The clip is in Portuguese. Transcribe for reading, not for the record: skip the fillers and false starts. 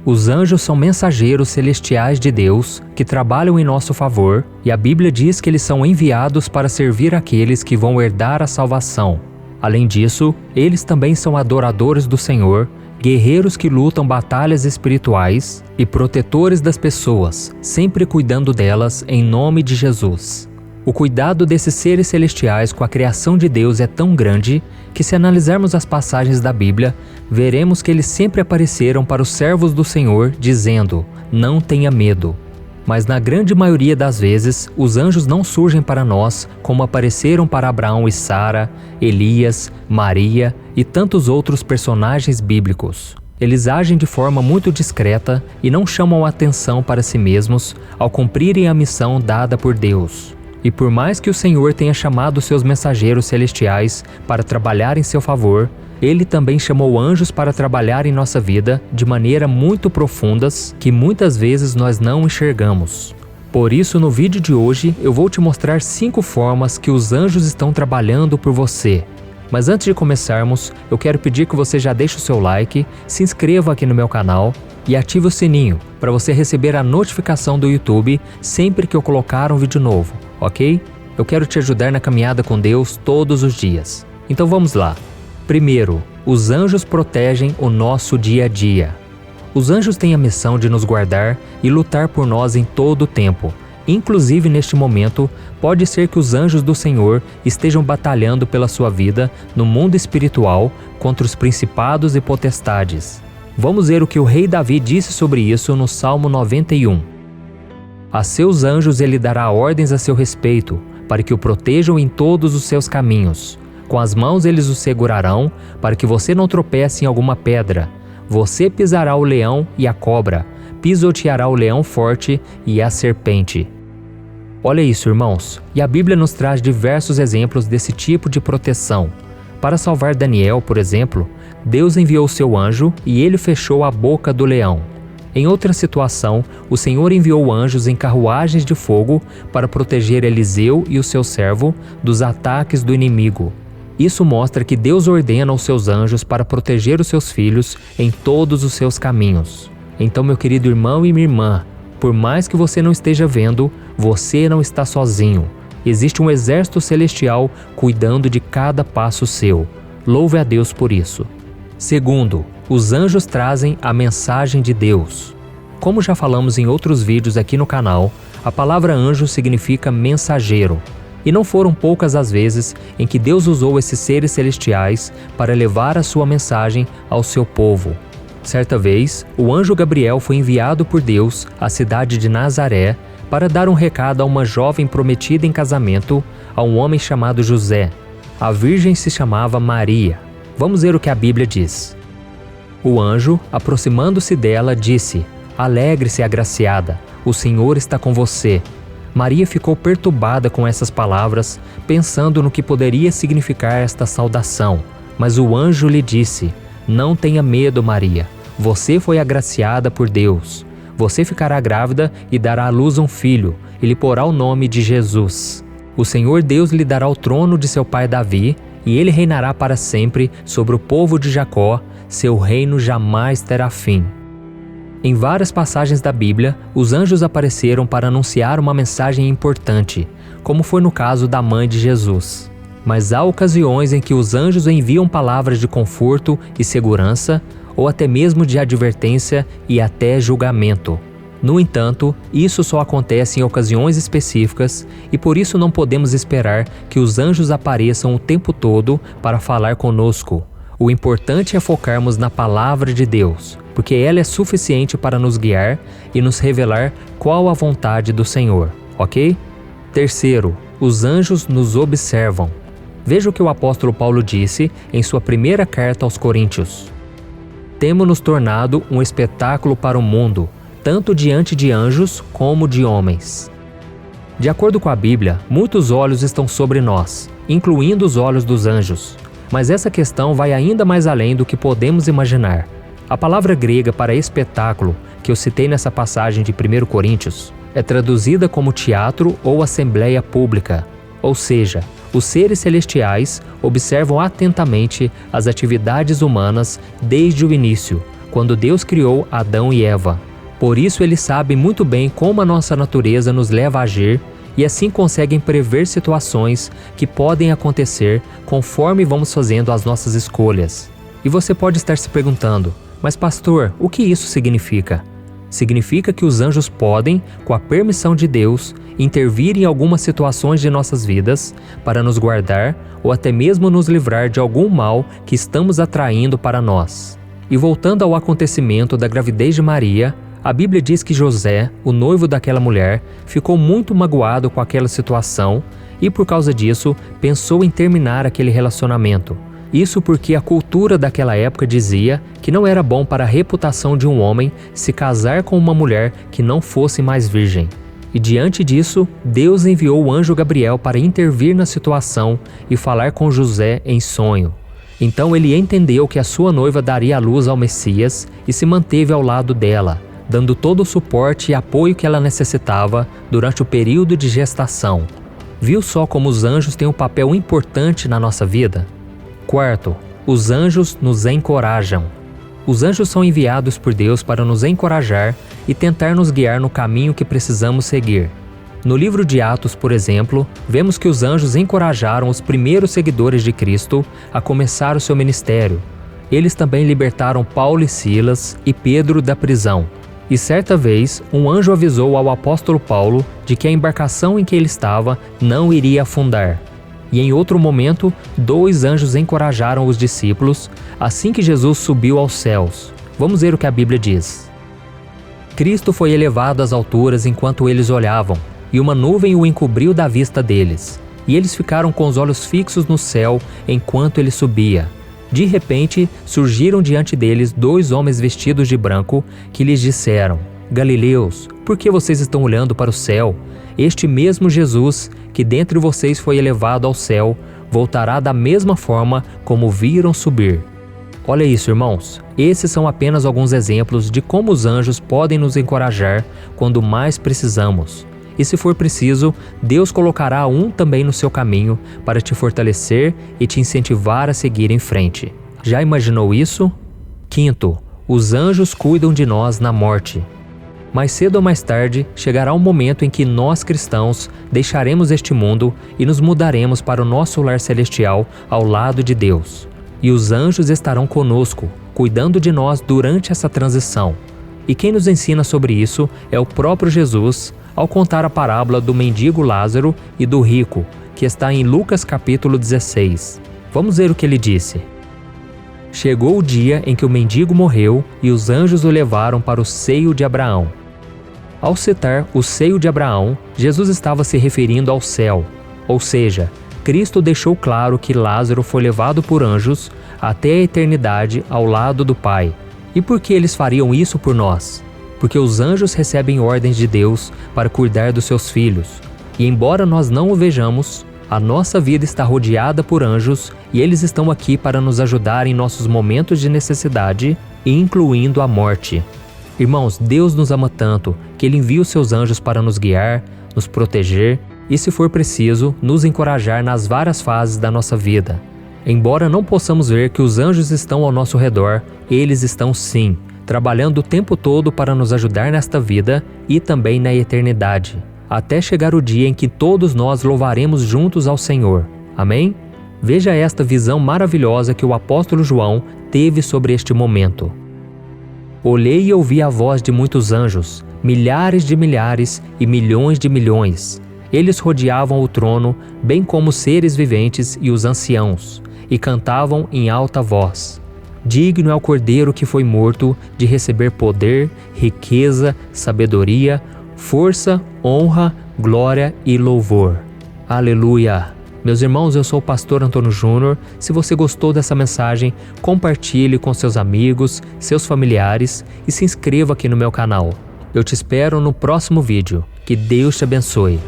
Os anjos são mensageiros celestiais de Deus que trabalham em nosso favor, e a Bíblia diz que eles são enviados para servir aqueles que vão herdar a salvação. Além disso, eles também são adoradores do Senhor, guerreiros que lutam batalhas espirituais e protetores das pessoas, sempre cuidando delas em nome de Jesus. O cuidado desses seres celestiais com a criação de Deus é tão grande que, se analisarmos as passagens da Bíblia, veremos que eles sempre apareceram para os servos do Senhor, dizendo: não tenha medo. Mas na grande maioria das vezes, os anjos não surgem para nós como apareceram para Abraão e Sara, Elias, Maria e tantos outros personagens bíblicos. Eles agem de forma muito discreta e não chamam a atenção para si mesmos ao cumprirem a missão dada por Deus. E por mais que o Senhor tenha chamado seus mensageiros celestiais para trabalhar em seu favor, Ele também chamou anjos para trabalhar em nossa vida de maneira muito profundas que muitas vezes nós não enxergamos. Por isso, no vídeo de hoje, eu vou te mostrar 5 formas que os anjos estão trabalhando por você. Mas antes de começarmos, eu quero pedir que você já deixe o seu like, se inscreva aqui no meu canal e ative o sininho para você receber a notificação do YouTube sempre que eu colocar um vídeo novo, ok? Eu quero te ajudar na caminhada com Deus todos os dias. Então vamos lá. Primeiro, os anjos protegem o nosso dia a dia. Os anjos têm a missão de nos guardar e lutar por nós em todo o tempo. Inclusive neste momento, pode ser que os anjos do Senhor estejam batalhando pela sua vida no mundo espiritual contra os principados e potestades. Vamos ver o que o rei Davi disse sobre isso no Salmo 91. A seus anjos ele dará ordens a seu respeito, para que o protejam em todos os seus caminhos. Com as mãos eles o segurarão, para que você não tropece em alguma pedra. Você pisará o leão e a cobra, pisoteará o leão forte e a serpente. Olha isso, irmãos, e a Bíblia nos traz diversos exemplos desse tipo de proteção. Para salvar Daniel, por exemplo, Deus enviou seu anjo e ele fechou a boca do leão. Em outra situação, o Senhor enviou anjos em carruagens de fogo para proteger Eliseu e o seu servo dos ataques do inimigo. Isso mostra que Deus ordena os seus anjos para proteger os seus filhos em todos os seus caminhos. Então, meu querido irmão e minha irmã, por mais que você não esteja vendo, você não está sozinho. Existe um exército celestial cuidando de cada passo seu. Louve a Deus por isso. Segundo, os anjos trazem a mensagem de Deus. Como já falamos em outros vídeos aqui no canal, a palavra anjo significa mensageiro. E não foram poucas as vezes em que Deus usou esses seres celestiais para levar a sua mensagem ao seu povo. Certa vez, o anjo Gabriel foi enviado por Deus à cidade de Nazaré para dar um recado a uma jovem prometida em casamento a um homem chamado José. A virgem se chamava Maria. Vamos ver o que a Bíblia diz. O anjo, aproximando-se dela, disse: "Alegre-se, agraciada, o Senhor está com você." Maria ficou perturbada com essas palavras, pensando no que poderia significar esta saudação. Mas o anjo lhe disse: "Não tenha medo, Maria. Você foi agraciada por Deus. Você ficará grávida e dará à luz um filho, e lhe porá o nome de Jesus. O Senhor Deus lhe dará o trono de seu pai Davi, e ele reinará para sempre sobre o povo de Jacó. Seu reino jamais terá fim." Em várias passagens da Bíblia, os anjos apareceram para anunciar uma mensagem importante, como foi no caso da mãe de Jesus. Mas há ocasiões em que os anjos enviam palavras de conforto e segurança, ou até mesmo de advertência e até julgamento. No entanto, isso só acontece em ocasiões específicas e por isso não podemos esperar que os anjos apareçam o tempo todo para falar conosco. O importante é focarmos na palavra de Deus, porque ela é suficiente para nos guiar e nos revelar qual a vontade do Senhor, ok? Terceiro, os anjos nos observam. Veja o que o apóstolo Paulo disse em sua primeira carta aos Coríntios. "Temos nos tornado um espetáculo para o mundo, tanto diante de anjos como de homens." De acordo com a Bíblia, muitos olhos estão sobre nós, incluindo os olhos dos anjos. Mas essa questão vai ainda mais além do que podemos imaginar. A palavra grega para espetáculo, que eu citei nessa passagem de 1 Coríntios, é traduzida como teatro ou assembleia pública. Ou seja, os seres celestiais observam atentamente as atividades humanas desde o início, quando Deus criou Adão e Eva. Por isso ele sabe muito bem como a nossa natureza nos leva a agir e assim conseguem prever situações que podem acontecer conforme vamos fazendo as nossas escolhas. E você pode estar se perguntando, mas pastor, o que isso significa? Significa que os anjos podem, com a permissão de Deus, intervir em algumas situações de nossas vidas para nos guardar ou até mesmo nos livrar de algum mal que estamos atraindo para nós. E voltando ao acontecimento da gravidez de Maria, a Bíblia diz que José, o noivo daquela mulher, ficou muito magoado com aquela situação e por causa disso pensou em terminar aquele relacionamento. Isso porque a cultura daquela época dizia que não era bom para a reputação de um homem se casar com uma mulher que não fosse mais virgem. E diante disso, Deus enviou o anjo Gabriel para intervir na situação e falar com José em sonho. Então ele entendeu que a sua noiva daria à luz ao Messias e se manteve ao lado dela, dando todo o suporte e apoio que ela necessitava durante o período de gestação. Viu só como os anjos têm um papel importante na nossa vida? Quarto, os anjos nos encorajam. Os anjos são enviados por Deus para nos encorajar e tentar nos guiar no caminho que precisamos seguir. No livro de Atos, por exemplo, vemos que os anjos encorajaram os primeiros seguidores de Cristo a começar o seu ministério. Eles também libertaram Paulo e Silas e Pedro da prisão. E certa vez, um anjo avisou ao apóstolo Paulo de que a embarcação em que ele estava não iria afundar. E em outro momento, 2 anjos encorajaram os discípulos assim que Jesus subiu aos céus. Vamos ver o que a Bíblia diz. Cristo foi elevado às alturas enquanto eles olhavam, e uma nuvem o encobriu da vista deles. E eles ficaram com os olhos fixos no céu enquanto ele subia. De repente, surgiram diante deles 2 homens vestidos de branco que lhes disseram: Galileus, por que vocês estão olhando para o céu? Este mesmo Jesus, que dentre vocês foi elevado ao céu, voltará da mesma forma como viram subir. Olha isso, irmãos. Esses são apenas alguns exemplos de como os anjos podem nos encorajar quando mais precisamos. E se for preciso, Deus colocará um também no seu caminho para te fortalecer e te incentivar a seguir em frente. Já imaginou isso? Quinto, os anjos cuidam de nós na morte. Mais cedo ou mais tarde, chegará um momento em que nós cristãos deixaremos este mundo e nos mudaremos para o nosso lar celestial ao lado de Deus. E os anjos estarão conosco, cuidando de nós durante essa transição. E quem nos ensina sobre isso é o próprio Jesus, ao contar a parábola do mendigo Lázaro e do rico, que está em Lucas capítulo 16. Vamos ver o que ele disse. Chegou o dia em que o mendigo morreu e os anjos o levaram para o seio de Abraão. Ao citar o seio de Abraão, Jesus estava se referindo ao céu, ou seja, Cristo deixou claro que Lázaro foi levado por anjos até a eternidade ao lado do Pai. E por que eles fariam isso por nós? Porque os anjos recebem ordens de Deus para cuidar dos seus filhos. E embora nós não o vejamos, a nossa vida está rodeada por anjos e eles estão aqui para nos ajudar em nossos momentos de necessidade, incluindo a morte. Irmãos, Deus nos ama tanto que Ele envia os seus anjos para nos guiar, nos proteger e, se for preciso, nos encorajar nas várias fases da nossa vida. Embora não possamos ver que os anjos estão ao nosso redor, eles estão sim, trabalhando o tempo todo para nos ajudar nesta vida e também na eternidade, até chegar o dia em que todos nós louvaremos juntos ao Senhor. Amém? Veja esta visão maravilhosa que o apóstolo João teve sobre este momento. Olhei e ouvi a voz de muitos anjos, milhares de milhares e milhões de milhões. Eles rodeavam o trono, bem como os seres viventes e os anciãos, e cantavam em alta voz: Digno é o Cordeiro que foi morto de receber poder, riqueza, sabedoria, força, honra, glória e louvor. Aleluia! Meus irmãos, eu sou o pastor Antônio Júnior. Se você gostou dessa mensagem, compartilhe com seus amigos, seus familiares e se inscreva aqui no meu canal. Eu te espero no próximo vídeo. Que Deus te abençoe.